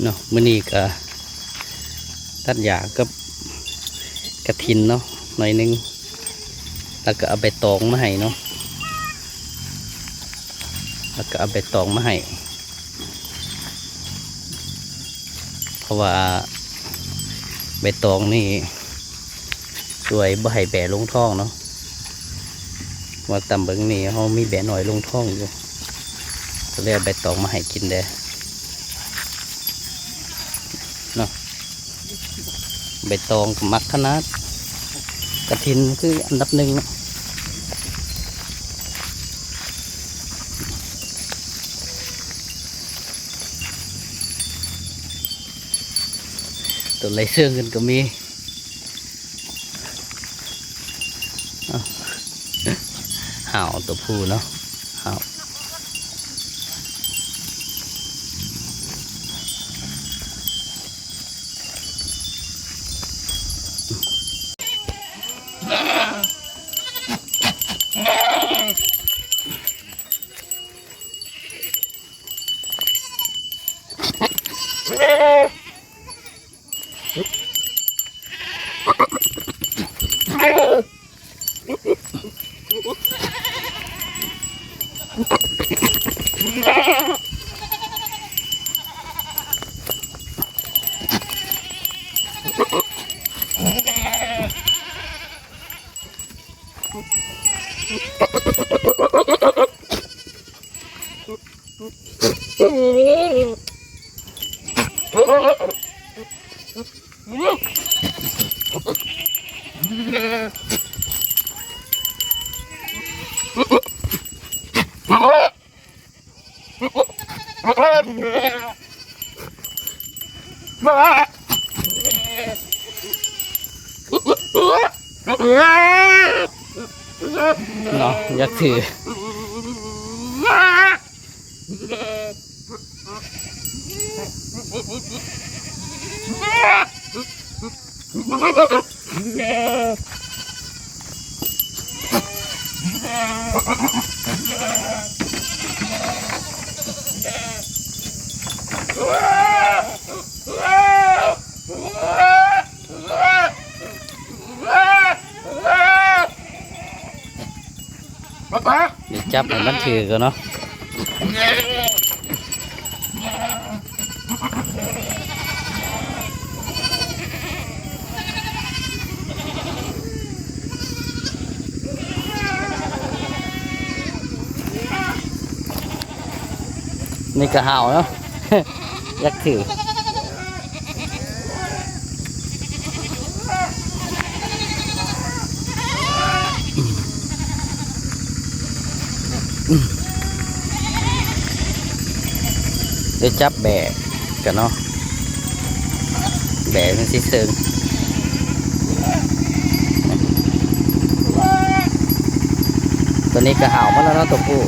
เนาะมื้อนี้ก็ตัดหญ้ากับกระถินเนาะหน่อยนึงแล้วก็เอาใบตองมาให้เนาะแล้วก็เอาใบตองมาให้เพราะว่าใบตองนี่ช่วยบ่ให้แบะลงท้องเนาะว่าตำเบิงนี่เขามีแบะหน่อยลงท้องอยู่ก็เลยเอาใบตองมาให้กินเด้เนาะใบตองมักขนาดกระถินคืออันดับหนึ่งเนาะตัวไรเสื่องกันก็มีห่าวตัวผู้เนาะห่าวเนาะอยากถือเดี๋ยวจับให้มันถือกันเนาะนี่ก็ห่าวเนาะ อยากถือเดี๋ยวจับแบะกันเนาะแบะมันสิเซิงตัวนี้ก็ห่าวมาแล้วเนาะตัวผู้